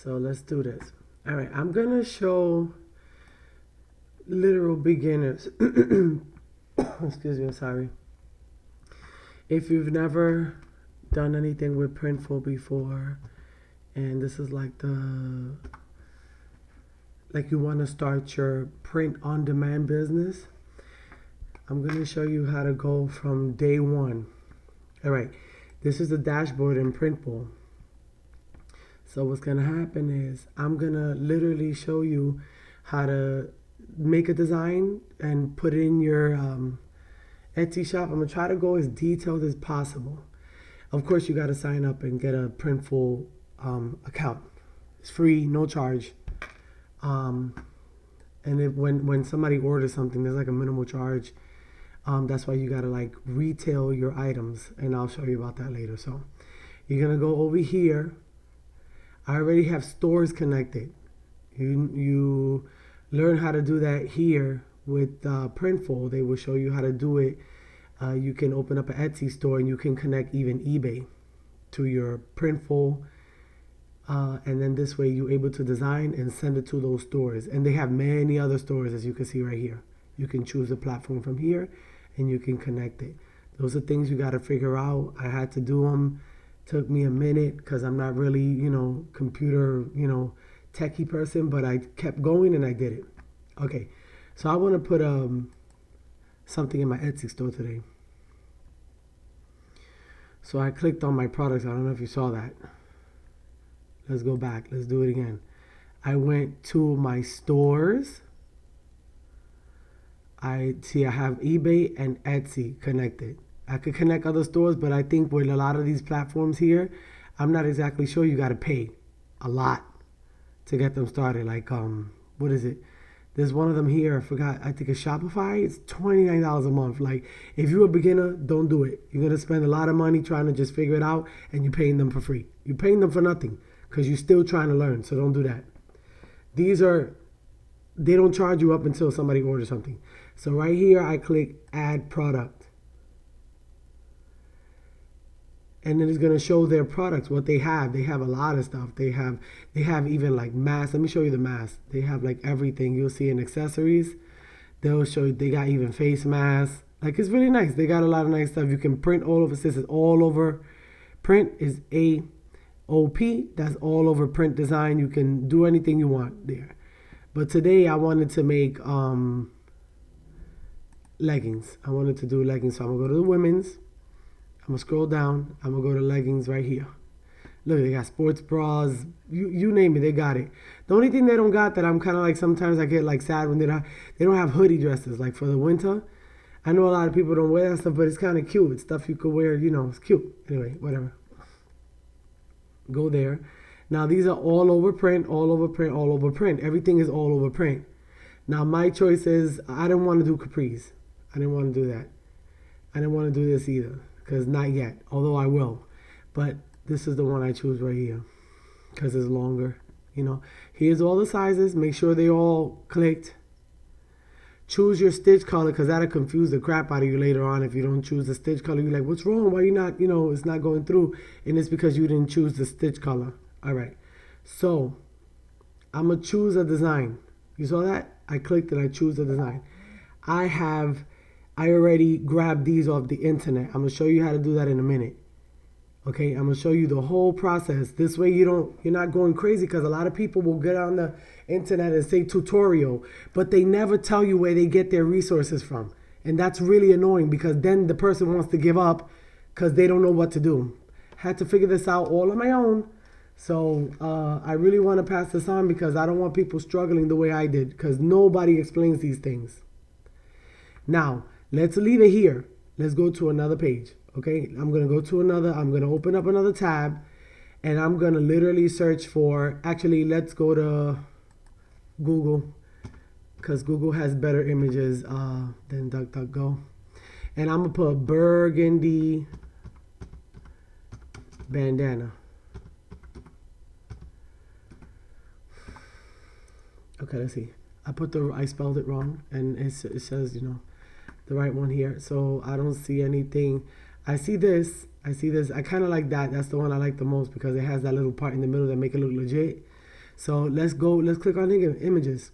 So let's do this. All right, I'm gonna show literal beginners. Excuse me, I'm sorry. If you've never done anything with Printful before, and this is like you want to start your print on demand business, I'm going to show you how to go from day one. All right, this is the dashboard in Printful. So what's going to happen is I'm going to literally show you how to make a design and put it in your Etsy shop. I'm going to try to go as detailed as possible. Of course, you got to sign up and get a Printful account. It's free, no charge. And when somebody orders something, there's like a minimal charge. That's why you got to like retail your items, and I'll show you about that later. So you're going to go over here. I already have stores connected. You learn how to do that here with Printful. They will show you how to do it. You can open up an Etsy store, and you can connect even eBay to your Printful. And then this way you're able to design and send it to those stores. And they have many other stores, as you can see right here. You can choose a platform from here, and you can connect it. Those are things you got to figure out. I had to do them. Took me a minute because I'm not really, computer, techie person, but I kept going and I did it. Okay, so I want to put something in my Etsy store today. So I clicked on my products. I don't know if you saw that. Let's go back. Let's do it again. I went to my stores. I have eBay and Etsy connected. I could connect other stores, but I think with a lot of these platforms here, I'm not exactly sure. You got to pay a lot to get them started. Like, what is it? There's one of them here. I forgot. I think it's Shopify. It's $29 a month. Like, if you're a beginner, don't do it. You're going to spend a lot of money trying to just figure it out, and you're paying them for free. You're paying them for nothing because you're still trying to learn. So don't do that. They don't charge you up until somebody orders something. So right here, I click Add Product. And then it's going to show their products, what they have. They have a lot of stuff. They have even like masks. Let me show you the masks. They have like everything. You'll see in accessories. They'll show you, they got even face masks. Like, it's really nice. They got a lot of nice stuff. You can print all over. This is all over. Print is AOP. That's all over print design. You can do anything you want there. But today I wanted to make leggings. I wanted to do leggings. So I'm going to go to the women's. I'm going to scroll down. I'm going to go to leggings right here. Look, they got sports bras. You name it, they got it. The only thing they don't got that I'm kind of like, sometimes I get like sad when they don't have hoodie dresses. Like for the winter. I know a lot of people don't wear that stuff, but it's kind of cute. It's stuff you could wear, it's cute. Anyway, whatever. Go there. Now these are all over print, all over print, all over print. Everything is all over print. Now my choice is, I didn't want to do capris. I didn't want to do that. I didn't want to do this either. Because not yet, although I will. But this is the one I choose right here. Because it's longer, Here's all the sizes. Make sure they all clicked. Choose your stitch color, because that'll confuse the crap out of you later on. If you don't choose the stitch color, you're like, what's wrong? Why you not, it's not going through. And it's because you didn't choose the stitch color. All right. So, I'm going to choose a design. You saw that? I clicked and I choose the design. I already grabbed these off the internet. I'm going to show you how to do that in a minute. Okay, I'm going to show you the whole process. This way you're not going crazy, because a lot of people will get on the internet and say tutorial, but they never tell you where they get their resources from. And that's really annoying, because then the person wants to give up because they don't know what to do. Had to figure this out all on my own. So I really want to pass this on, because I don't want people struggling the way I did, because nobody explains these things. Now, let's leave it here. Let's go to another page. Okay, I'm going to go to I'm going to open up another tab, and I'm going to literally search for, actually, let's go to Google, because Google has better images than DuckDuckGo. And I'm going to put burgundy bandana. Okay, let's see. I spelled it wrong, and it says, the right one here. So I don't see anything. I see this. I kind of like that. That's the one I like the most, because it has that little part in the middle that make it look legit. So let's click on images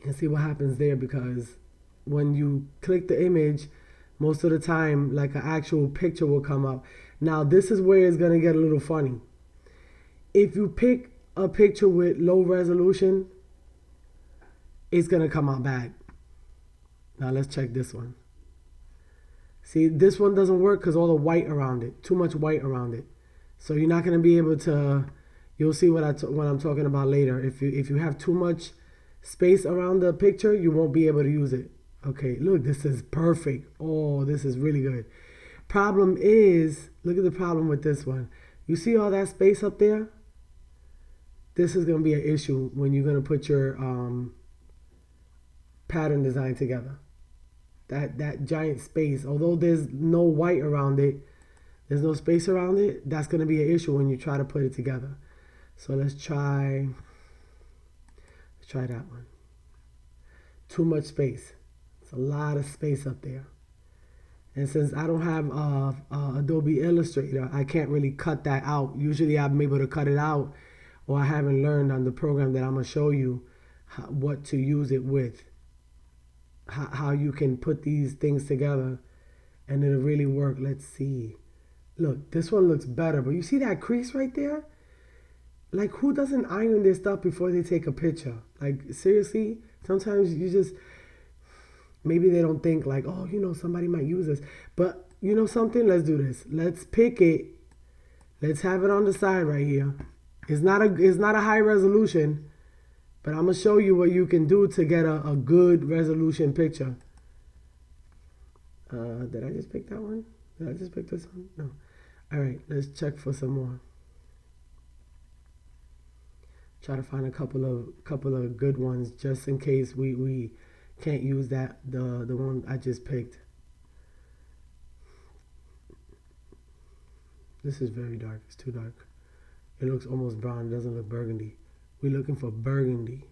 and see what happens there, because when you click the image, most of the time, like an actual picture will come up. Now, this is where it's gonna get a little funny. If you pick a picture with low resolution, it's gonna come out bad. Now let's check this one. See, this one doesn't work because all the white around it, too much white around it. So you're not gonna be able to. You'll see what I'm talking about later. If you have too much space around the picture, you won't be able to use it. Okay, look, this is perfect. Oh, this is really good. Problem is, look at the problem with this one. You see all that space up there? This is gonna be an issue when you're gonna put your pattern design together. That giant space, although there's no white around it, there's no space around it, that's going to be an issue when you try to put it together. So let's try that one. Too much space. It's a lot of space up there. And since I don't have Adobe Illustrator, I can't really cut that out. Usually I'm able to cut it out, or I haven't learned on the program that I'm going to show you what to use it with. How you can put these things together and it'll really work. Let's see. Look, this one looks better, but you see that crease right there? Like, who doesn't iron their stuff before they take a picture? Like, seriously? Sometimes you just, maybe they don't think like, oh, somebody might use this. But you know something? Let's do this. Let's pick it. Let's have it on the side right here. It's not a high resolution, but I'm going to show you what you can do to get a good resolution picture. Did I just pick that one? Did I just pick this one? No. All right, let's check for some more. Try to find a couple of good ones just in case we can't use the one I just picked. This is very dark. It's too dark. It looks almost brown. It doesn't look burgundy. We're looking for burgundy.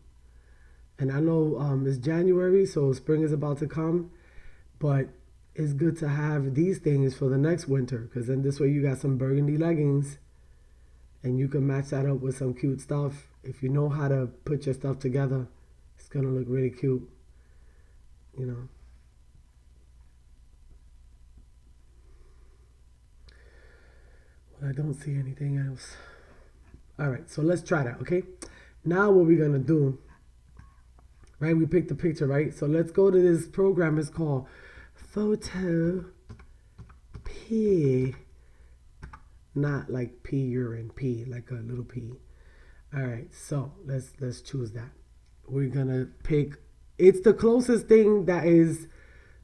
And I know it's January, so spring is about to come, but it's good to have these things for the next winter, because then this way you got some burgundy leggings and you can match that up with some cute stuff. If you know how to put your stuff together, it's going to look really cute, Well, I don't see anything else. All right, so let's try that, okay? Now what we're going to do, right, we picked the picture, right? So let's go to this program. It's called PhotoP. Not like pee urine, P, like a little P. All right, so let's choose that. We're going to pick, it's the closest thing that is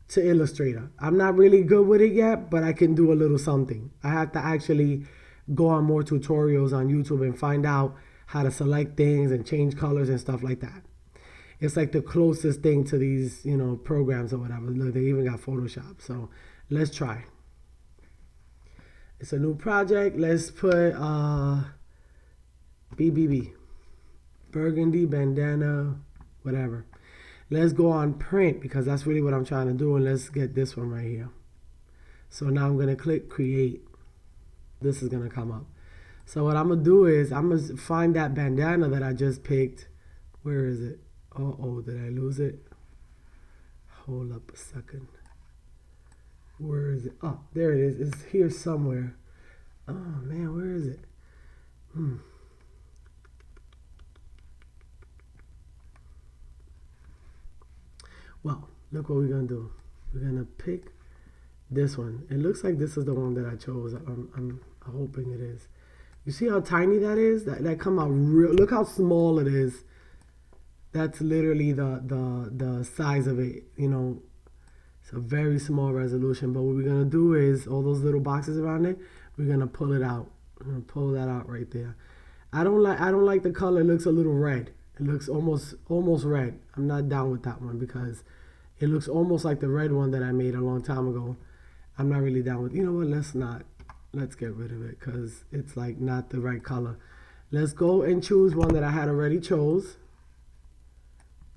to Illustrator. I'm not really good with it yet, but I can do a little something. I have to actually go on more tutorials on YouTube and find out how to select things and change colors and stuff like that. It's like the closest thing to these, programs or whatever. Look, they even got Photoshop. So let's try. It's a new project. Let's put BBB. Burgundy, bandana, whatever. Let's go on print because that's really what I'm trying to do. And let's get this one right here. So now I'm going to click create. This is going to come up. So what I'm going to do is I'm going to find that bandana that I just picked. Where is it? Oh, did I lose it? Hold up a second. Where is it? Oh, there it is. It's here somewhere. Oh, man, where is it? Well, look what we're going to do. We're going to pick this one. It looks like this is the one that I chose. I'm hoping it is. You see how tiny that is? That come out real. Look how small it is. That's literally the size of it, It's a very small resolution. But what we're going to do is all those little boxes around it, we're going to pull it out. I'm going to pull that out right there. I don't like the color. It looks a little red. It looks almost red. I'm not down with that one because it looks almost like the red one that I made a long time ago. I'm not really down with, you know what, let's get rid of it because it's like not the right color. Let's go and choose one that I had already chose.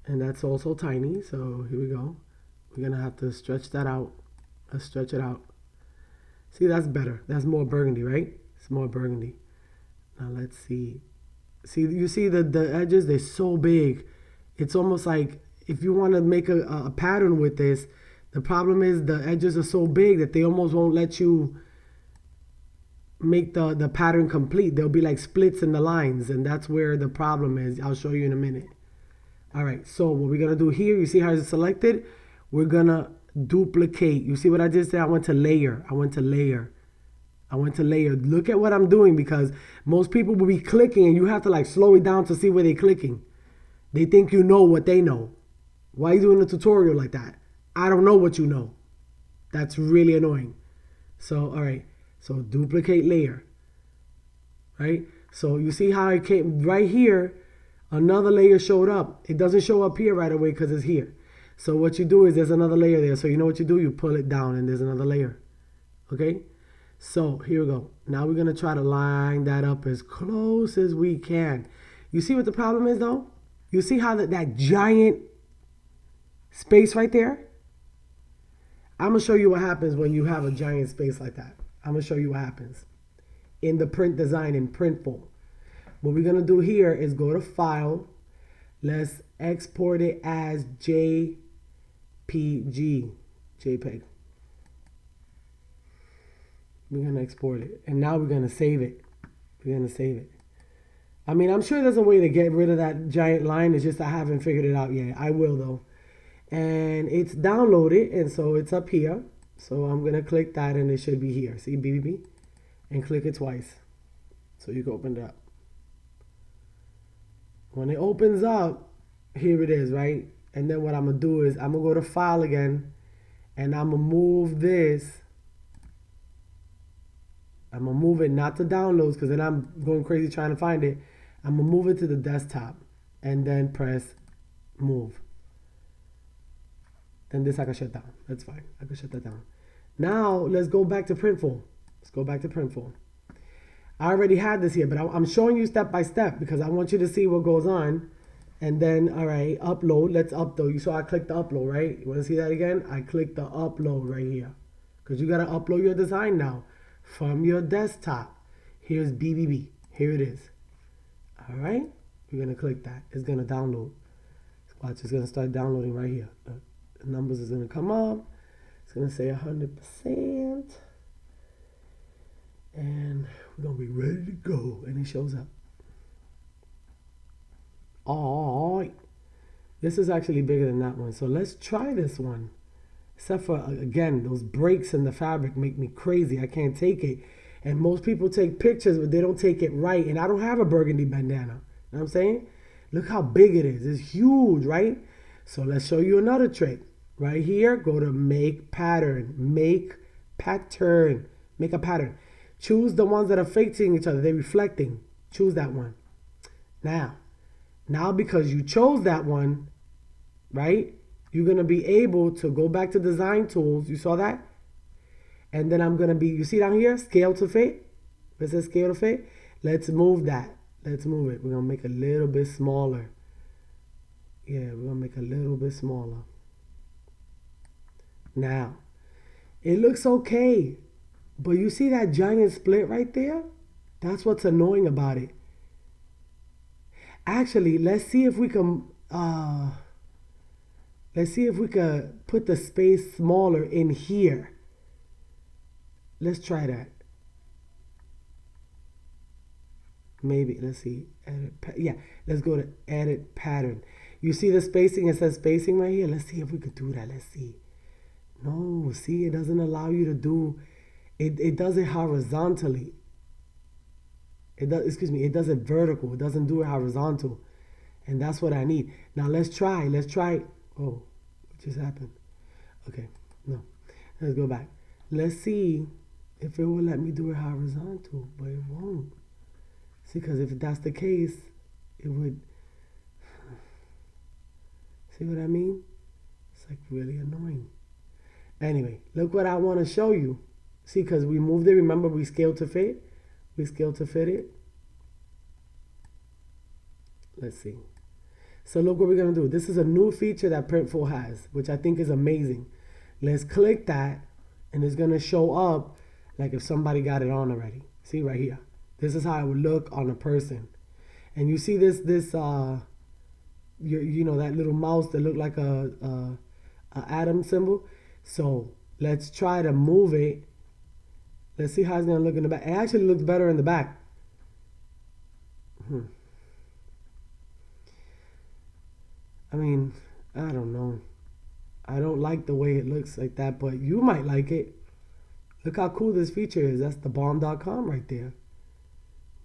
And that's also tiny, so here we go. We're gonna have to stretch that out. Let's stretch it out. See, that's better. That's more burgundy, right? It's more burgundy. Now let's see. See, you see the edges, they're so big. It's almost like if you want to make a pattern with this, the problem is the edges are so big that they almost won't let you make the pattern complete. There'll be like splits in the lines, and that's where the problem is. I'll show you in a minute. All right, so what we're gonna do here, you see how it's selected? We're gonna duplicate. You see what I just did? I went to layer. I went to layer. I went to layer. Look at what I'm doing, because most people will be clicking and you have to like slow it down to see where they're clicking. They think you know what they know. Why are you doing a tutorial like that? I don't know what you know. That's really annoying. So, all right. So duplicate layer. Right? So you see how it came right here, another layer showed up. It doesn't show up here right away because it's here. So what you do is there's another layer there. So you know what you do? You pull it down and there's another layer. Okay? So here we go. Now we're going to try to line that up as close as we can. You see what the problem is though? You see how that giant space right there? I'm going to show you what happens when you have a giant space like that. I'm going to show you what happens in the print design in Printful. What we're going to do here is go to File. Let's export it as JPG. JPEG. We're going to export it. And now we're going to save it. We're going to save it. I mean, I'm sure there's a way to get rid of that giant line. It's just I haven't figured it out yet. I will though. And it's downloaded, and so it's up here. So I'm going to click that and it should be here. See, BBB? And click it twice. So you can open it up. When it opens up, here it is, right? And then what I'm going to do is I'm going to go to File again, and I'm going to move this. I'm going to move it not to downloads, because then I'm going crazy trying to find it. I'm going to move it to the desktop and then press move. Then this I can shut down. That's fine. I can shut that down. Now let's go back to Printful. Let's go back to Printful. I already had this here, but I'm showing you step by step because I want you to see what goes on. And then, all right, upload. Let's upload. You saw I clicked the upload, right? You want to see that again? I clicked the upload right here, because you got to upload your design now from your desktop. Here's BBB. Here it is. All right. You're going to click that. It's going to download. Watch, it's going to start downloading right here. The numbers is going to come up. It's going to say 100%. And we're going to be ready to go. And it shows up. All right. This is actually bigger than that one. So let's try this one. Except for, again, those breaks in the fabric make me crazy. I can't take it. And most people take pictures, but they don't take it right. And I don't have a burgundy bandana. You know what I'm saying? Look how big it is. It's huge, right? So let's show you another trick. Right here, go to Make Pattern. Make Pattern. Make a pattern. Choose the ones that are facing each other. They're reflecting. Choose that one. Now because you chose that one, right? You're going to be able to go back to Design Tools. You saw that? And then I'm going to be, you see down here, Scale to Fit? It says Scale to Fit. Let's move that. Let's move it. We're going to make it a little bit smaller. Yeah, we're going to make it a little bit smaller. Now, it looks okay. But you see that giant split right there? That's what's annoying about it. Actually, let's see if we can put the space smaller in here. Let's try that. Maybe, let's see. Yeah, let's go to Edit Pattern. You see the spacing? It says spacing right here. Let's see if we could do that. Let's see. No, see, it doesn't allow you to do it. It does it horizontally. It does it vertical. It doesn't do it horizontal. And that's what I need. Now let's try. Oh, what just happened? Okay, no. Let's go back. Let's see if it will let me do it horizontal, but it won't. See, because if that's the case, it would. See what I mean? It's like really annoying. Anyway, look what I want to show you. See, because we moved it. Remember, we scaled to fit. We scaled to fit it. Let's see. So look what we're going to do. This is a new feature that Printful has, which I think is amazing. Let's click that, and it's going to show up like if somebody got it on already. See right here. This is how it would look on a person. And you see this you know, that little mouse that looked like a atom symbol. So let's try to move it. Let's see how it's gonna look in the back. It actually looks better in the back. I mean, I don't know. I don't like the way it looks like that, but you might like it. Look how cool this feature is. That's the bomb.com right there.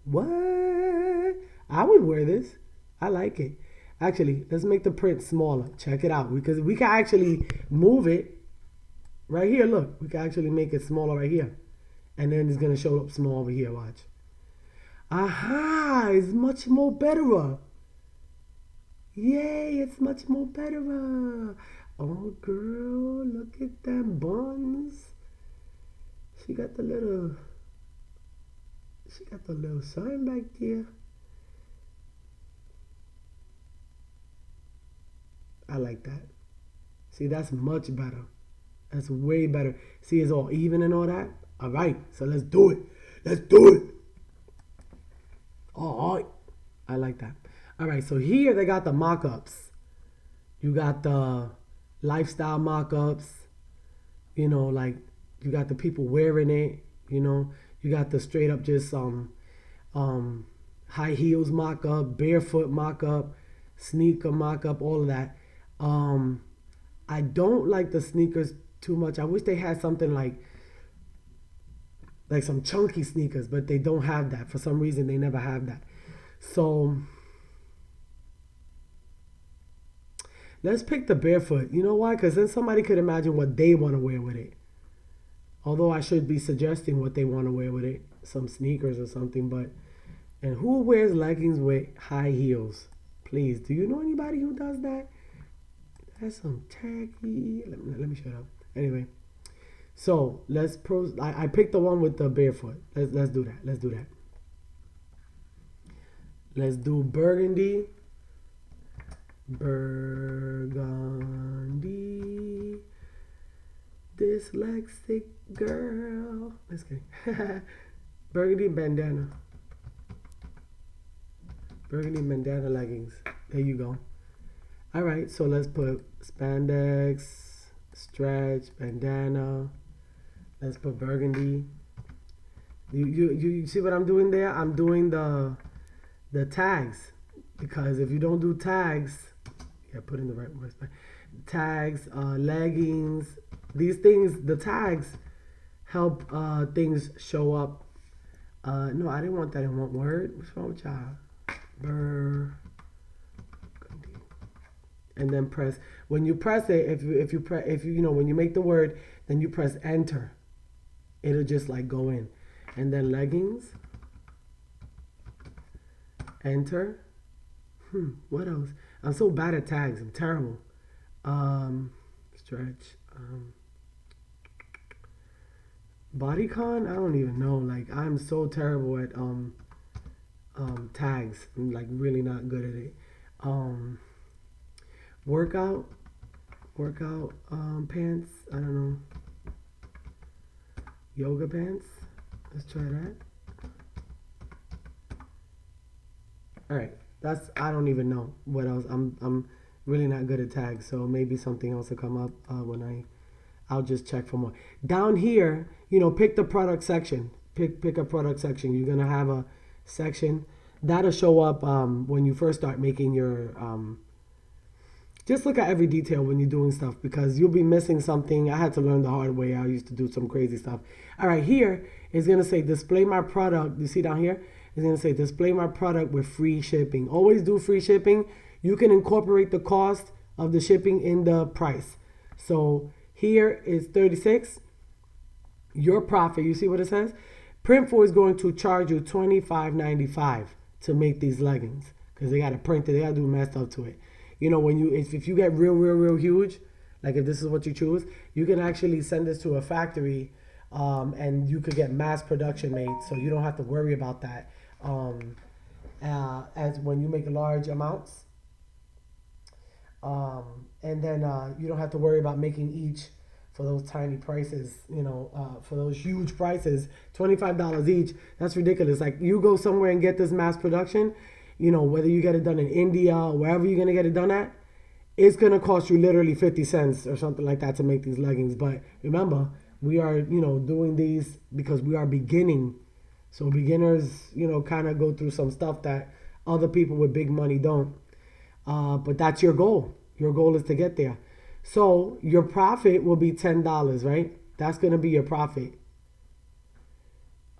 What? I would wear this. I like it. Actually, let's make the print smaller. Check it out. Because we can actually move it right here. Look, we can actually make it smaller right here. And then it's going to show up small over here. Watch. Aha! It's much more better. Yay, it's much more better. Oh, girl, look at them buns. She got the little sign back there. I like that. See, that's much better. That's way better. See, it's all even and all that. All right, so let's do it. Let's do it. All right. I like that. All right, so here they got the mock-ups. You got the lifestyle mock-ups. You know, like you got the people wearing it. You know, you got the straight up just high heels mock-up, barefoot mock-up, sneaker mock-up, all of that. I don't like the sneakers too much. I wish they had something like some chunky sneakers, but they don't have that. For some reason, they never have that. So let's pick the barefoot. You know why? Because then somebody could imagine what they want to wear with it. Although I should be suggesting what they want to wear with it. Some sneakers or something. But and who wears leggings with high heels? Please, do you know anybody who does that? That's some tacky. Let me shut up. Anyway, so let's I picked the one with the barefoot. Let's do that. Let's do that. Let's do burgundy. Burgundy. Dyslexic girl. Let's get burgundy bandana. Burgundy bandana leggings. There you go. All right, so let's put spandex, stretch, bandana. Let's put burgundy. You see what I'm doing there? I'm doing the tags, because if you don't do tags, yeah, put in the right words. Tags, leggings, these things, the tags help things show up. No, I didn't want that in one word. What's wrong with y'all? And then press. When you press it, if you you know, when you make the word, then you press enter. It'll just like go in. And then leggings. Enter. What else? I'm so bad at tags. I'm terrible. Stretch. Bodycon? I don't even know. Like, I'm so terrible at tags. I'm like really not good at it. Workout pants. I don't know. Yoga pants. Let's try that. All right. I don't even know what else. I'm really not good at tags, so maybe something else will come up when I'll just check for more. Down here, you know, pick the product section. Pick a product section. You're gonna have a section that'll show up when you first start making your. Just look at every detail when you're doing stuff, because you'll be missing something. I had to learn the hard way. I used to do some crazy stuff. All right, here it's gonna say display my product. You see down here? It's going to say display my product with free shipping. Always do free shipping. You can incorporate the cost of the shipping in the price. So here is $36. Your profit, you see what it says? Printful is going to charge you $25.95 to make these leggings, because they got to print it. They got to do messed stuff to it. You know, when if you get real huge, like if this is what you choose, you can actually send this to a factory, and you could get mass production made, so you don't have to worry about that. As when you make large amounts, and then you don't have to worry about making each for those tiny prices, you know, for those huge prices, $25 each. That's ridiculous. Like, you go somewhere and get this mass production, you know, whether you get it done in India or wherever you're gonna get it done at, it's gonna cost you literally 50 cents or something like that to make these leggings. But remember, we are, you know, doing these because we are beginning. So beginners, you know, kind of go through some stuff that other people with big money don't. But that's your goal. Your goal is to get there. So your profit will be $10, right? That's gonna be your profit.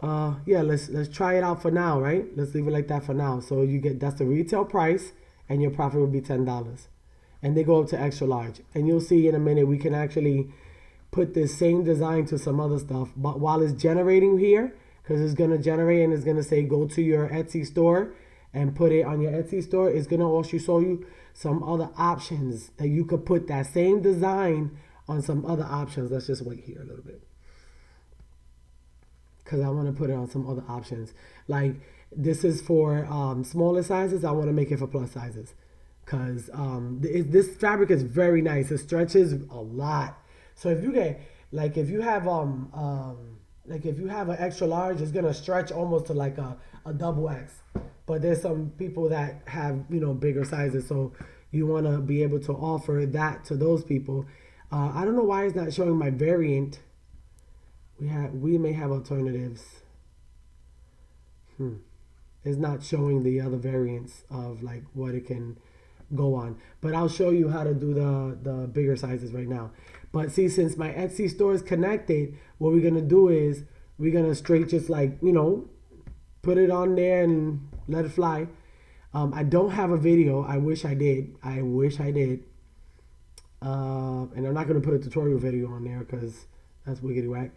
Yeah, let's try it out for now, right? Let's leave it like that for now. So you get, that's the retail price, and your profit will be $10. And they go up to extra large. And you'll see in a minute we can actually put this same design to some other stuff. But while it's generating here, because it's gonna generate and it's gonna say go to your Etsy store and put it on your Etsy store, it's gonna also show you some other options that you could put that same design on some other options. Let's just wait here a little bit, because I want to put it on some other options. Like this is for smaller sizes. I want to make it for plus sizes, because this fabric is very nice. It stretches a lot. So if you get, like, if you have like if you have an extra large, it's gonna stretch almost to like a double X. But there's some people that have, you know, bigger sizes, so you want to be able to offer that to those people. I don't know why it's not showing my variant. We may have alternatives. It's not showing the other variants of like what it can go on. But I'll show you how to do the bigger sizes right now. But see, since my Etsy store is connected, what we're gonna do is we're gonna straight just like, you know, put it on there and let it fly. I don't have a video. I wish I did. I wish I did. And I'm not gonna put a tutorial video on there because that's wiggity whack.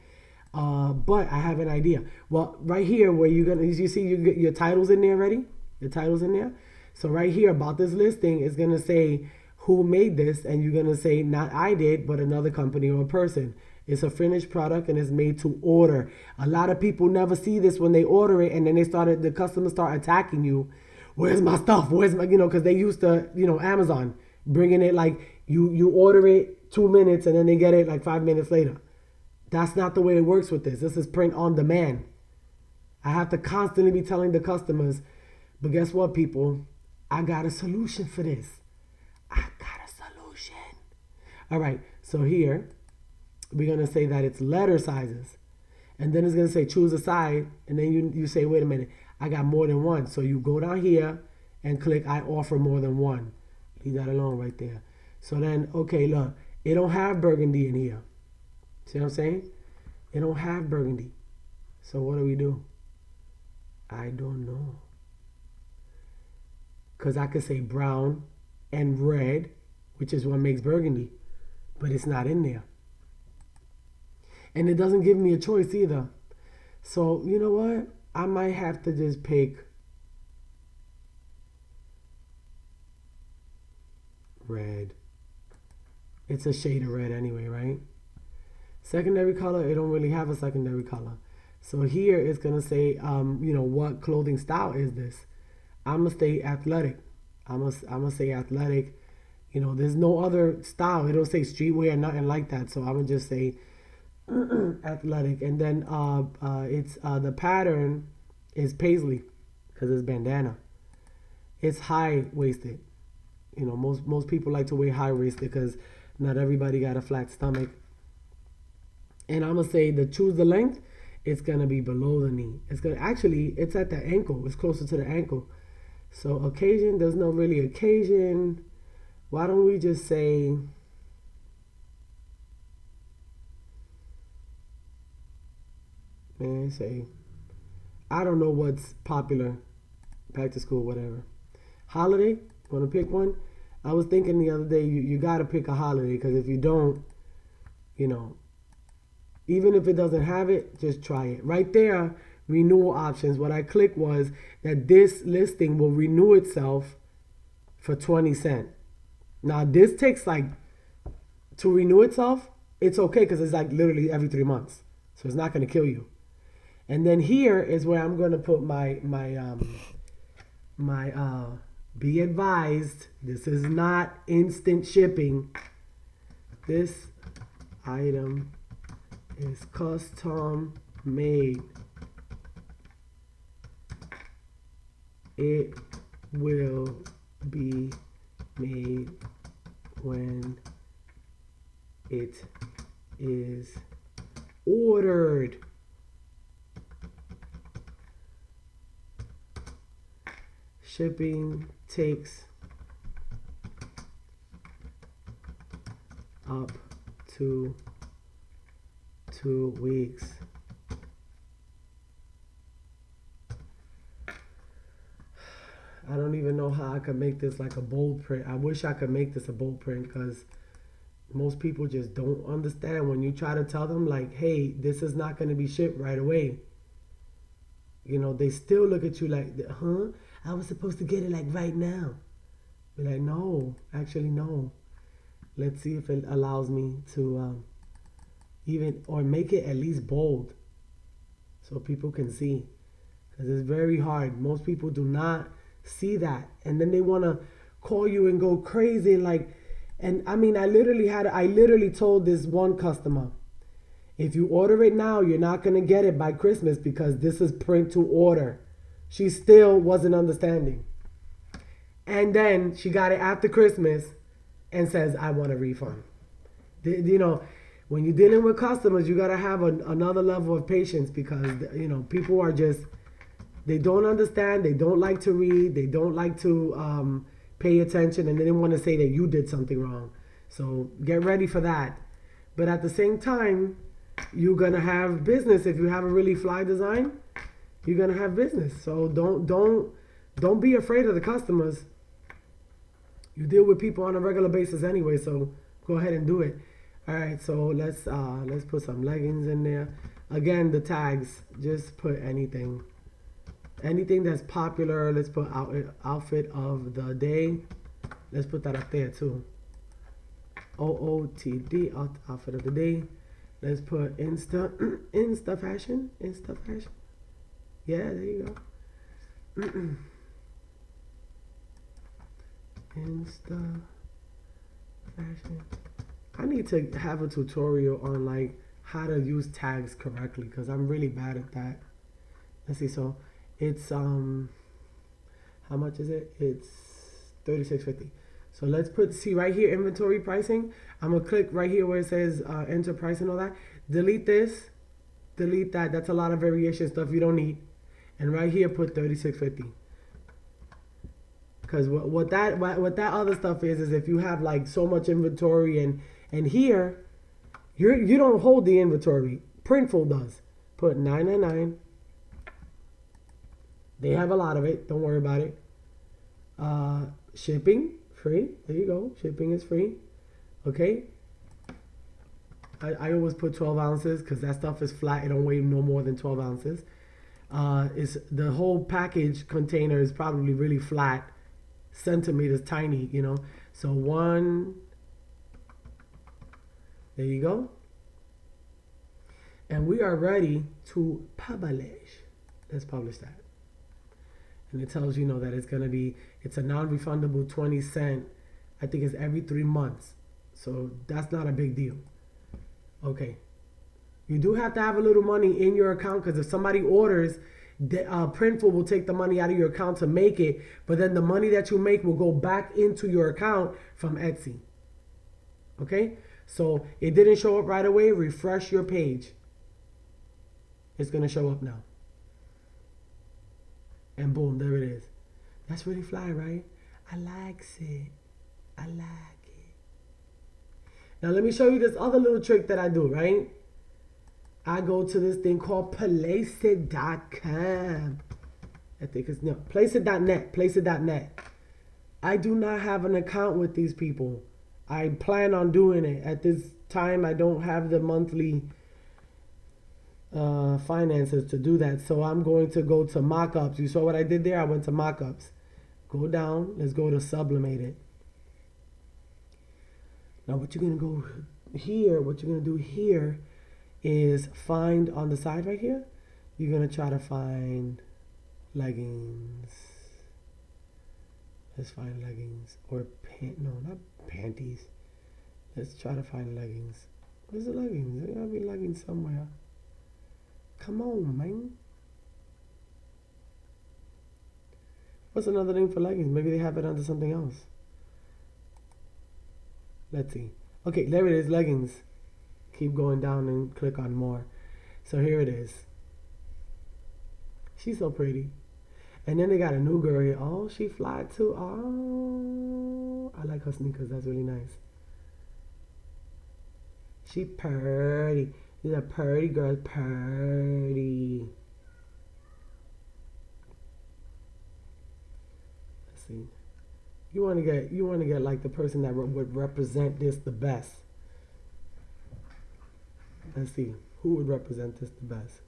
But I have an idea. Well, right here where you're gonna, you see your titles in there already? Your titles in there? So right here about this listing is gonna say who made this, and you're gonna say not I did, but another company or a person. It's a finished product and it's made to order. A lot of people never see this when they order it, and then the customers start attacking you. Where's my stuff? Where's my, you know, because they used to, you know, Amazon bringing it like you order it 2 minutes and then they get it like 5 minutes later. That's not the way it works with this. This is print on demand. I have to constantly be telling the customers, but guess what, people? I got a solution for this. I got a solution. All right, so here, we're going to say that it's letter sizes. And then it's going to say choose a size. And then you say, wait a minute, I got more than one. So you go down here and click I offer more than one. Leave that alone right there. So then, okay, look, it don't have burgundy in here. See what I'm saying? It don't have burgundy. So what do? I don't know. Because I could say brown and red, which is what makes burgundy. But it's not in there. And it doesn't give me a choice either. So, you know what? I might have to just pick red. It's a shade of red anyway, right? Secondary color, it don't really have a secondary color. So here it's gonna say, you know, what clothing style is this? I'm gonna stay athletic. I'm gonna say athletic. You know, there's no other style. It don't say streetwear or nothing like that. So I'm gonna just say athletic. And then it's the pattern is paisley because it's bandana. It's high waisted. You know, most people like to wear high waisted because not everybody got a flat stomach. And I'm gonna say choose the length. It's gonna be below the knee. It's at the ankle. It's closer to the ankle. So occasion, there's no really occasion. Why don't we just say I don't know what's popular. Back to school, whatever. Holiday. Want to pick one? I was thinking the other day you gotta pick a holiday because if you don't, you know. Even if it doesn't have it, just try it. Right there, renewal options. What I clicked was that this listing will renew itself for 20 cents. Now, this takes to renew itself, it's okay because it's like literally every 3 months. So it's not going to kill you. And then here is where I'm going to put my be advised, this is not instant shipping. This item is custom made. It will be made when it is ordered. Shipping takes up to 2 weeks. I don't even know how I could make this like a bold print. I wish I could make this a bold print because most people just don't understand when you try to tell them like, hey, this is not going to be shipped right away. You know, they still look at you like, huh? I was supposed to get it like right now. Be like, no, actually no. Let's see if it allows me to even, or make it at least bold so people can see. Because it's very hard. Most people do not see that. And then they want to call you and go crazy like, and I mean, I literally told this one customer, if you order it now, you're not going to get it by Christmas because this is print to order. She still wasn't understanding. And then she got it after Christmas and says, I want a refund. You know, when you're dealing with customers, you got to have another level of patience because, you know, people are just, they don't understand. They don't like to read. They don't like to pay attention. And they didn't want to say that you did something wrong. So get ready for that. But at the same time, you're going to have business. If you have a really fly design, you're going to have business. So don't be afraid of the customers. You deal with people on a regular basis anyway, so go ahead and do it. All right, so let's put some leggings in there. Again, the tags, just put anything that's popular. Let's put outfit of the day. Let's put that up there too. OOTD, outfit of the day. Let's put Insta fashion. Yeah, there you go. Insta fashion. I need to have a tutorial on like how to use tags correctly because I'm really bad at that. Let's see. So it's how much is it? It's $36.50. So let's see right here, inventory pricing. I'm gonna click right here where it says enter price and all that. Delete this, delete that. That's a lot of variation stuff you don't need. And right here put $36.50. Because what that other stuff is if you have like so much inventory and here you don't hold the inventory. Printful does. Put $9.99. They have a lot of it. Don't worry about it. Shipping free. There you go. Shipping is free. Okay. I always put 12 ounces because that stuff is flat. It don't weigh no more than 12 ounces. Is the whole package container is probably really flat, centimeters tiny, you know. So one. There you go. And we are ready to publish. Let's publish that. And it tells you know that it's a non-refundable 20 cent. I think it's every 3 months. So that's not a big deal. Okay. You do have to have a little money in your account because if somebody orders, Printful will take the money out of your account to make it, but then the money that you make will go back into your account from Etsy. Okay? So it didn't show up right away. Refresh your page. It's going to show up now. And boom, there it is. That's really fly, right? I like it. I like it. Now let me show you this other little trick that I do, right? I go to this thing called Placeit.com. I think it's no Placeit.net. Placeit.net. I do not have an account with these people. I plan on doing it. At this time, I don't have the monthly finances to do that. So I'm going to go to Mockups. You saw what I did there? I went to Mockups. Go down. Let's go to Sublimated. Now what you're going to go here, what you're going to do here is find on the side right here. You're going to try to find leggings. Let's find leggings or no, not panties. Let's try to find leggings. Where's the leggings? There gotta be leggings somewhere. Come on, man. What's another name for leggings? Maybe they have it under something else. Let's see. Okay, there it is, leggings. Keep going down and click on more. So here it is. She's so pretty. And then they got a new girl here. Oh, she fly too. Oh, I like her sneakers. That's really nice. She purty. These are purty girls. Purty. Let's see. You want to get like the person that would represent this the best. Let's see. Who would represent this the best?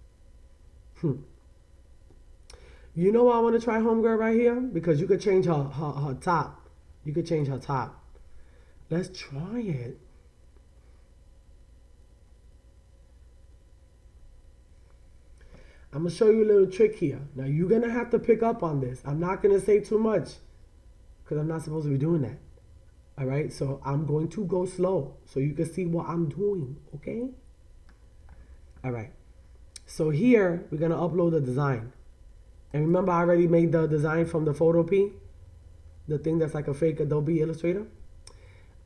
You know why I want to try Homegirl right here? Because you could change her top. You could change her top. Let's try it. I'm going to show you a little trick here. Now, you're going to have to pick up on this. I'm not going to say too much because I'm not supposed to be doing that. All right? So, I'm going to go slow so you can see what I'm doing. Okay? All right. So, here, we're going to upload the design. And remember, I already made the design from the PhotoP, the thing that's like a fake Adobe Illustrator.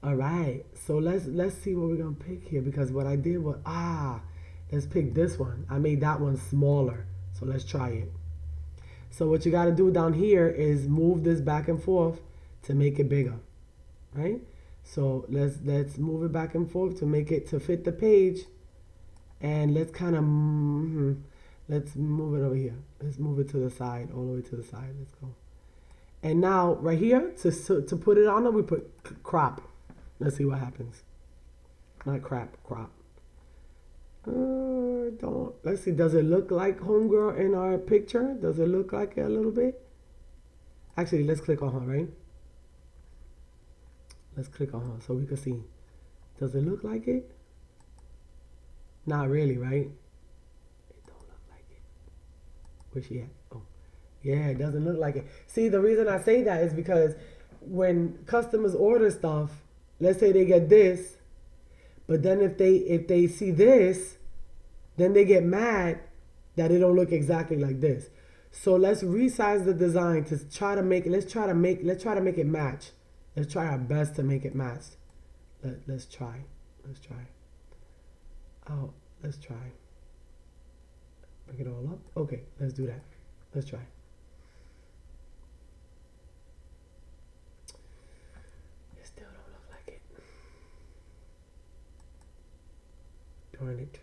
All right, so let's see what we're gonna pick here, because what I did was let's pick this one. I made that one smaller, so let's try it. So what you got to do down here is move this back and forth to make it bigger, right? So let's move it back and forth to make it to fit the page, and let's kind of. Let's move it over here. Let's move it to the side, all the way to the side. Let's go. And now, right here, to put it on, we put crop. Let's see what happens. Not crap, crop. Don't. Let's see. Does it look like Homegirl in our picture? Does it look like it a little bit? Actually, let's click on her, right? Let's click on her so we can see. Does it look like it? Not really, right? Where's she at? Oh, yeah, it doesn't look like it. See, the reason I say that is because when customers order stuff, let's say they get this, but then if they see this, then they get mad that it don't look exactly like this. So let's resize the design to try to make it. Let's try to make it match. Let's try our best to make it match. Let's try. Oh, let's try. Bring it all up. Okay, let's do that. Let's try. It still don't look like it. Darn it.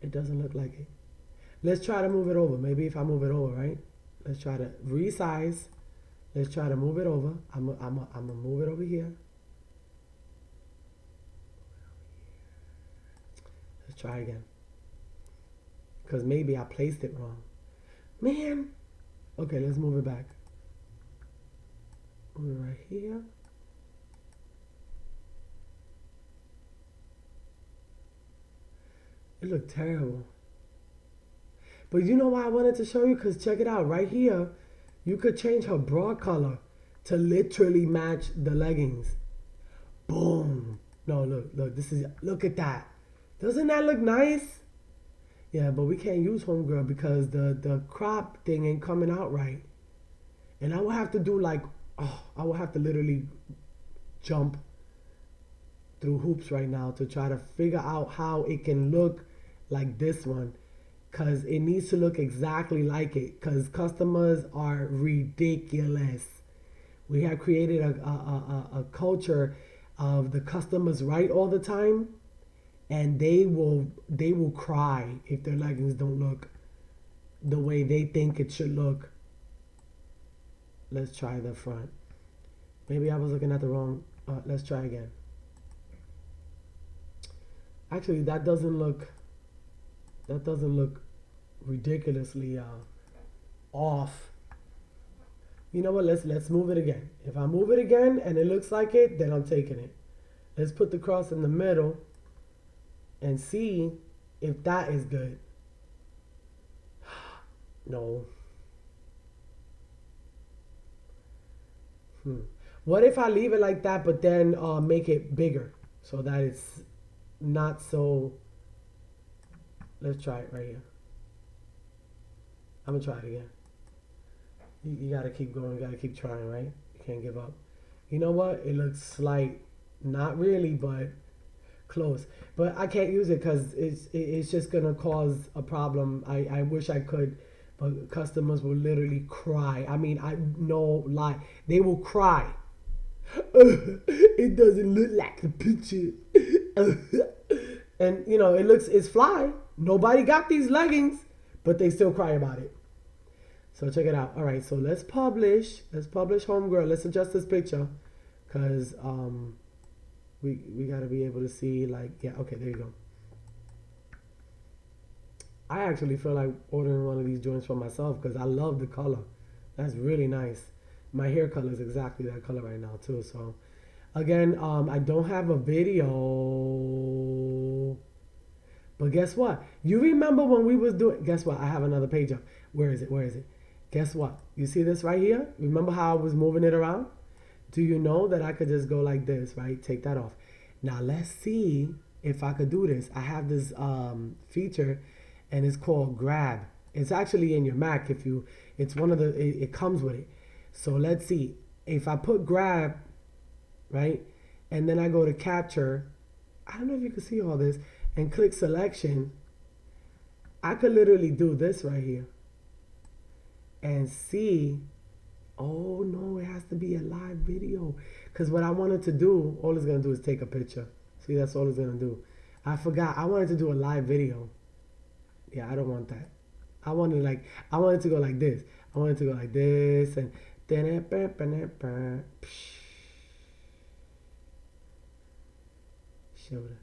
It doesn't look like it. Let's try to move it over. Maybe if I move it over, right? Let's try to resize. Let's try to move it over. I'm gonna move it over here. Let's try again. Because maybe I placed it wrong. Man. Okay, let's move it back. Move it right here. It looked terrible. But you know why I wanted to show you? Because check it out. Right here, you could change her bra color to literally match the leggings. Boom. No, look. Look at that. Doesn't that look nice? Yeah, but we can't use Homegirl because the crop thing ain't coming out right. And I will have to do I will have to literally jump through hoops right now to try to figure out how it can look like this one. Because it needs to look exactly like it. Because customers are ridiculous. We have created a culture of the customers right all the time. And they will cry if their leggings don't look the way they think it should look. Let's try the front. Maybe I was looking at the wrong. Let's try again. Actually, that doesn't look ridiculously off. You know what? Let's move it again. If I move it again and it looks like it, then I'm taking it. Let's put the cross in the middle and see if that is good. No. What if I leave it like that, but then make it bigger so that it's not so. Let's try it right here. I'm gonna try it again. You gotta keep going. You gotta keep trying, right? You can't give up. You know what? It looks slight. Not really, but close. But I can't use it because it's just gonna cause a problem. I wish I could, but customers will literally cry. I mean, I no lie, they will cry. It doesn't look like the picture. And you know, it's fly. Nobody got these leggings, but they still cry about it. So check it out. All right, so let's publish. Let's publish Homegirl. Let's adjust this picture, cause we gotta be able to see, like, yeah, okay, there you go. I actually feel like ordering one of these joints for myself because I love the color. That's really nice. My hair color is exactly that color right now too. So again, I don't have a video, but guess what? You remember when we was doing? Guess what? I have another page up. Where is it? Where is it? Guess what? You see this right here? Remember how I was moving it around? Do you know that I could just go like this, right? Take that off. Now let's see if I could do this. I have this feature, and it's called Grab. It's actually in your Mac. If you, it's one of the, it comes with it. So let's see. If I put Grab, right, and then I go to Capture, I don't know if you can see all this, and click Selection, I could literally do this right here and see. Oh no, it has to be a live video. Because what I wanted to do, all it's going to do is take a picture. See, that's all it's going to do. I forgot. I wanted to do a live video. Yeah, I don't want that. I wanted to go like this. I wanted to go like this and shoulder.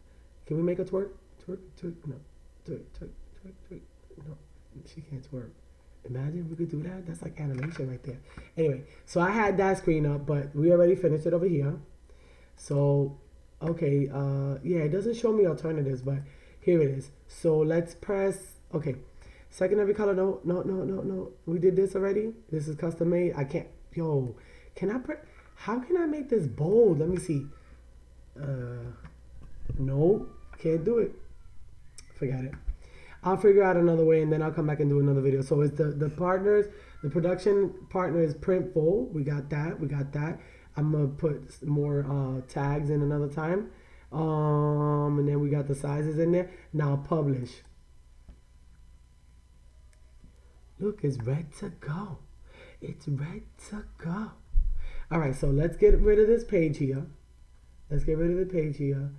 Can we make a twerk? Twerk, twerk, no. Twerk, twerk, twerk, twerk. No, she can't twerk. Imagine we could do that. That's like animation right there. Anyway, so I had that screen up, but we already finished it over here. So, okay, yeah, it doesn't show me alternatives, but here it is. So let's press, okay, secondary color, no. We did this already. This is custom made. I can't, yo, can I press, how can I make this bold? Let me see. No, can't do it. Forget it. I'll figure out another way, and then I'll come back and do another video. So it's the partners, the production partner is Printful. We got that. I'm gonna put more tags in another time. And then we got the sizes in there. Now publish. Look, it's ready to go. It's ready to go. All right, so let's get rid of this page here. Let's get rid of the page here.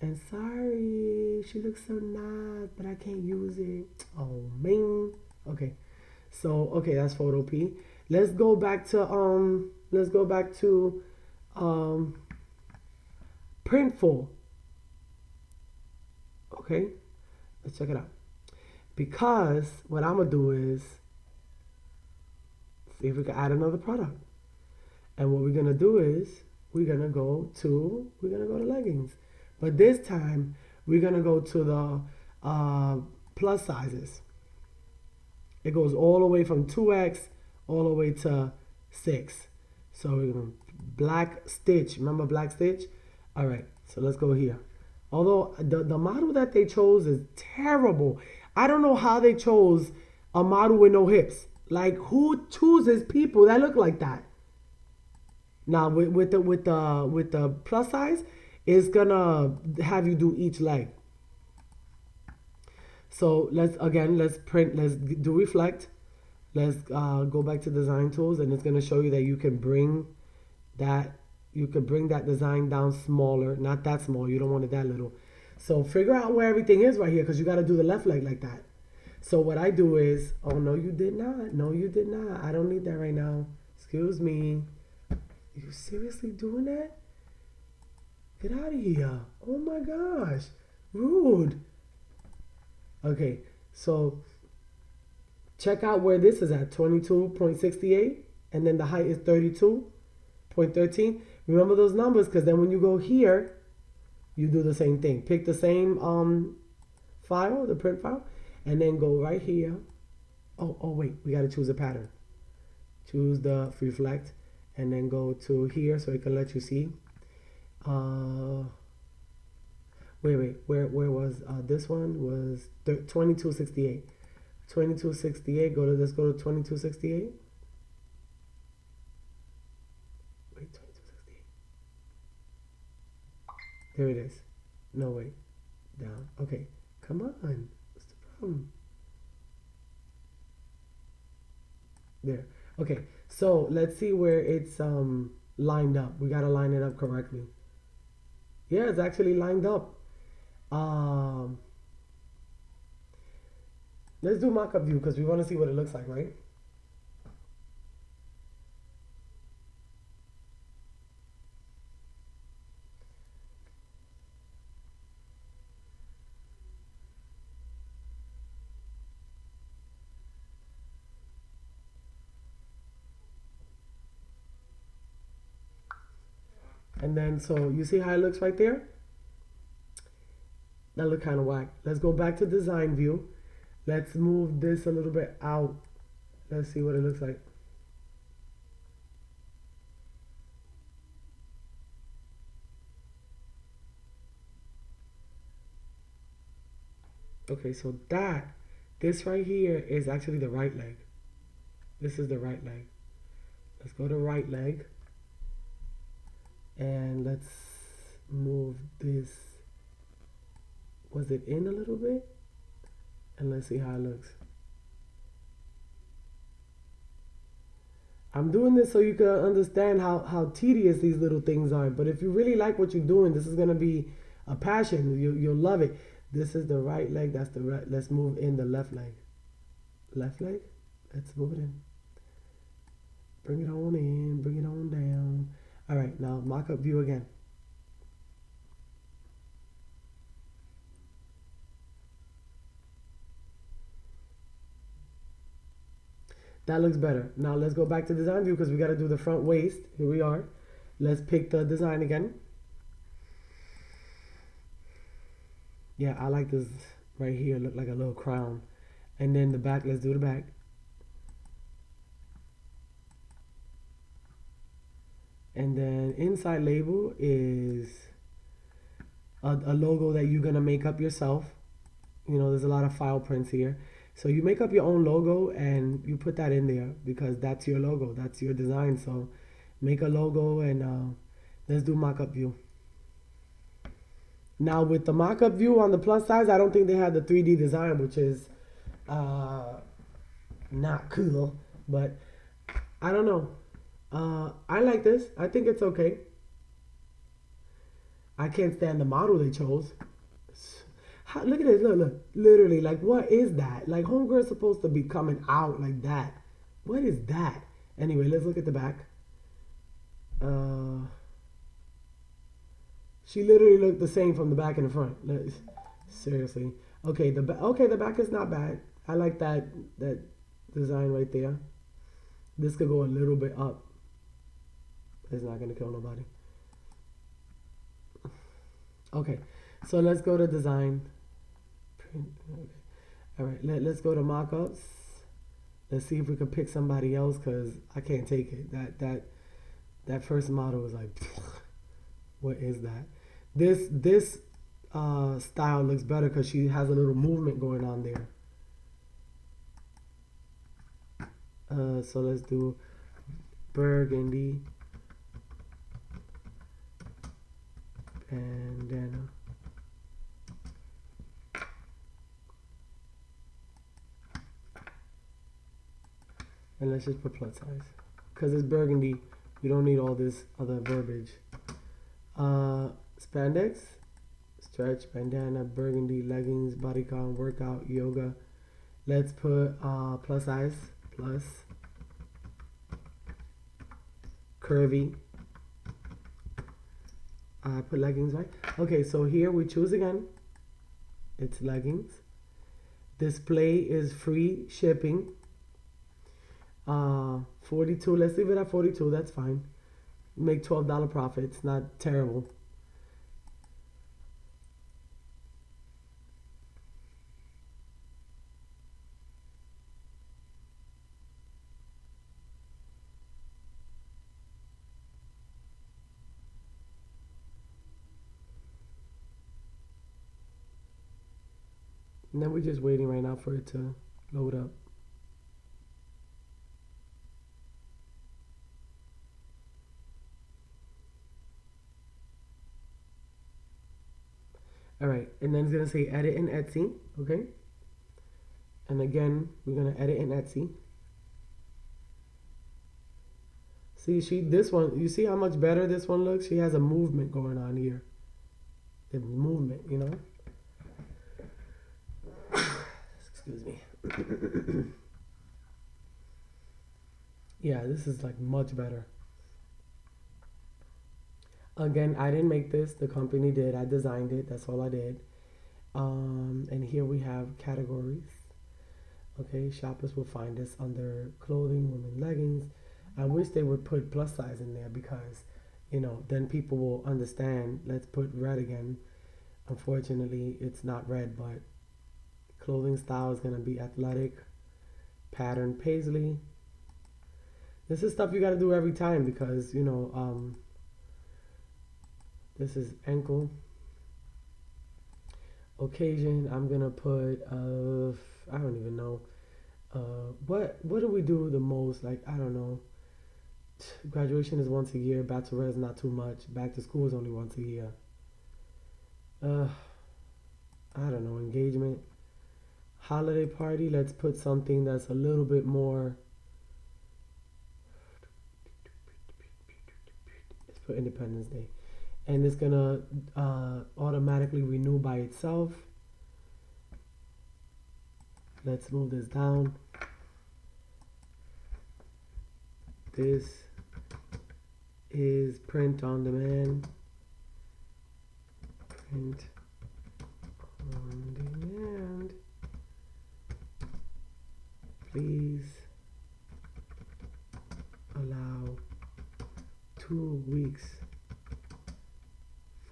And sorry, she looks so nice, but I can't use it. Oh man. Okay. So okay, that's PhotoP. Let's go back to Printful. Okay, let's check it out. Because what I'm gonna do is see if we can add another product. And what we're gonna do is we're gonna go to leggings. But this time, we're going to go to the plus sizes. It goes all the way from 2X all the way to 6. So we're going to black stitch. Remember black stitch? All right, so let's go here. Although the model that they chose is terrible. I don't know how they chose a model with no hips. Like, who chooses people that look like that? Now, with the plus size, it's gonna have you do each leg. So let's print, let's do reflect. Let's go back to design tools, and it's gonna show you that you can bring that design down smaller, not that small. You don't want it that little. So figure out where everything is right here, because you got to do the left leg like that. So what I do is, oh no, you did not. No, you did not. I don't need that right now. Excuse me. You seriously doing that? Get out of here. Oh my gosh. Rude. Okay, so check out where this is at, 22.68, and then the height is 32.13. Remember those numbers, because then when you go here, you do the same thing. Pick the same file, the print file, and then go right here. Oh wait, we got to choose a pattern. Choose the reflect, and then go to here so it can let you see. Wait, where was this one? Was 2268. 2268. Let's go to 2268. Here it is. No, wait. Down. Okay. Come on. What's the problem? There. Okay. So let's see where it's lined up. We gotta line it up correctly. Yeah, it's actually lined up. Um, let's do mockup view because we want to see what it looks like, right? And then, so you see how it looks right there? That look kind of whack. Let's go back to design view. Let's move this a little bit out. Let's see what it looks like. Okay, so this right here is actually the right leg. This is the right leg. Let's go to right leg. And let's move this. Was it in a little bit? And let's see how it looks. I'm doing this so you can understand how tedious these little things are. But if you really like what you're doing, this is going to be a passion. You'll love it. This is the right leg. That's the right. Let's move in the left leg. Left leg. Let's move it in. Bring it on in. Bring it on down. All right. Now mock-up view again. That looks better. Now let's go back to design view because we got to do the front waist. Here we are. Let's pick the design again. Yeah, I like this right here. Look like a little crown. And then the back, let's do the back. And then inside label is a logo that you're going to make up yourself. You know, there's a lot of file prints here. So you make up your own logo and you put that in there because that's your logo. That's your design. So make a logo and let's do mock-up view. Now with the mock-up view on the plus size, I don't think they had the 3D design, which is not cool. But I don't know. I like this. I think it's okay. I can't stand the model they chose. Look at this, look, literally, like, what is that? Like, Homegirl's supposed to be coming out like that. What is that? Anyway, let's look at the back. She literally looked the same from the back and the front. Seriously. Okay, the back is not bad. I like that design right there. This could go a little bit up. It's not gonna kill nobody. Okay, so let's go to design. Okay. All right, let's go to mockups. Let's see if we can pick somebody else because I can't take it. That first model was like, what is that? This style looks better because she has a little movement going on there. So let's do burgundy bandana. And let's just put plus size. Because it's burgundy, we don't need all this other verbiage. Spandex, stretch, bandana, burgundy, leggings, bodycon, workout, yoga. Let's put plus size, plus. Curvy. I put leggings, right? Okay, so here we choose again. It's leggings. Display is free shipping. 42, let's leave it at 42, that's fine. Make $12 profits, not terrible. And then we're just waiting right now for it to load up. All right, and then it's gonna say edit in Etsy, okay? And again, we're gonna edit in Etsy. See, this one, you see how much better this one looks? She has a movement going on here. The movement, you know? Excuse me. Yeah, this is like much better. Again, I didn't make this. The company did. I designed it. That's all I did. And here we have categories. Okay, shoppers will find this under clothing, women leggings. I wish they would put plus size in there because, you know, then people will understand. Let's put red again. Unfortunately, it's not red, but clothing style is going to be athletic, pattern paisley. This is stuff you got to do every time because, you know, this is ankle. Occasion, I'm going to put, I don't even know. What do we do the most? Like, I don't know. Graduation is once a year. Bachelorette is not too much. Back to school is only once a year. I don't know. Engagement. Holiday party. Let's put something that's a little bit more. Let's put Independence Day. And it's going to automatically renew by itself. Let's move this down. This is print on demand. Print on demand. Please allow 2 weeks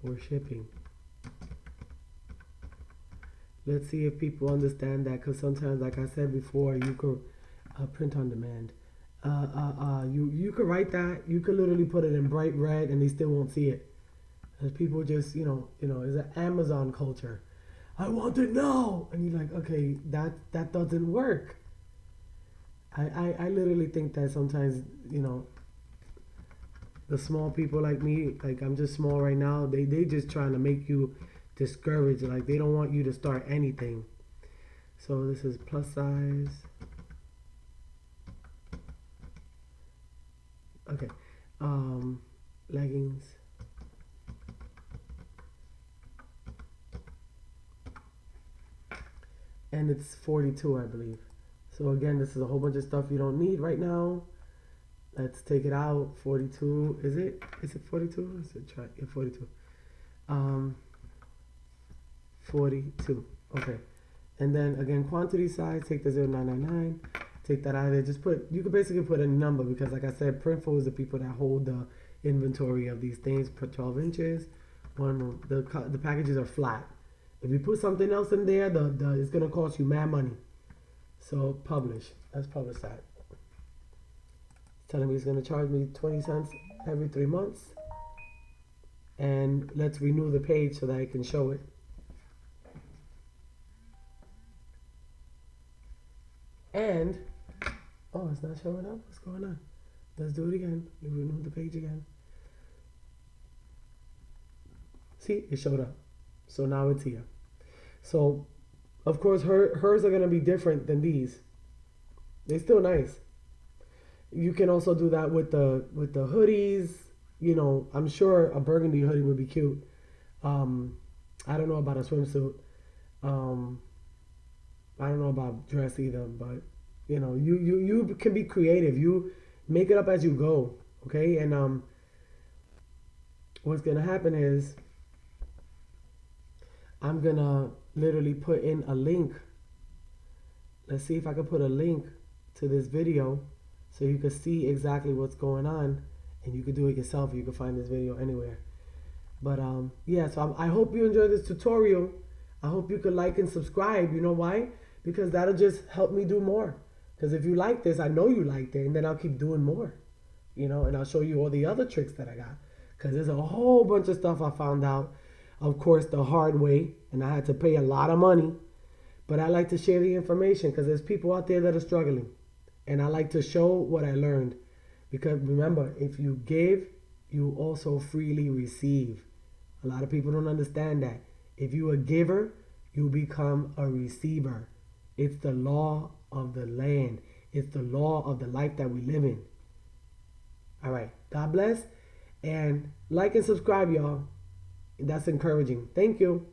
for shipping. Let's see if people understand that, because sometimes, like I said before, you could print on demand. You could write that. You could literally put it in bright red, and they still won't see it. Because people just, you know, it's an Amazon culture. I want it now, and you're like, okay, that doesn't work. I literally think that sometimes, you know, the small people like me, like I'm just small right now. They just trying to make you discouraged. Like they don't want you to start anything. So this is plus size. Okay, leggings. And it's 42, I believe. So again, this is a whole bunch of stuff you don't need right now. Let's take it out. 42. Is it 42? Let's try. Yeah, 42. 42. Okay. And then again, quantity size. Take the 0999. Take that out of there. Just put. You could basically put a number because, like I said, Printful is the people that hold the inventory of these things per 12 inches. The packages are flat. If you put something else in there, it's gonna cost you mad money. So publish. Let's publish that. It's telling me it's gonna charge me 20 cents every 3 months. And let's renew the page so that I can show it. And oh, it's not showing up. What's going on? Let's do it again. We renew the page again. See, it showed up. So now it's here. So, of course, hers are gonna be different than these. They're still nice. You can also do that with the hoodies. You know, I'm sure a burgundy hoodie would be cute. I don't know about a swimsuit. I don't know about dress either, but you know, you can be creative. You make it up as you go, okay? And what's gonna happen is I'm gonna literally put in a link. Let's see if I can put a link to this video so you can see exactly what's going on, and you can do it yourself. You can find this video anywhere. But yeah, so I hope you enjoyed this tutorial. I hope you could like and subscribe. You know why? Because that'll just help me do more. Because if you like this, I know you liked it, and then I'll keep doing more. You know, and I'll show you all the other tricks that I got. Because there's a whole bunch of stuff I found out, of course, the hard way, and I had to pay a lot of money. But I like to share the information because there's people out there that are struggling. And I like to show what I learned. Because remember, if you give, you also freely receive. A lot of people don't understand that. If you a giver, you become a receiver. It's the law of the land. It's the law of the life that we live in. All right. God bless. And like and subscribe, y'all. That's encouraging. Thank you.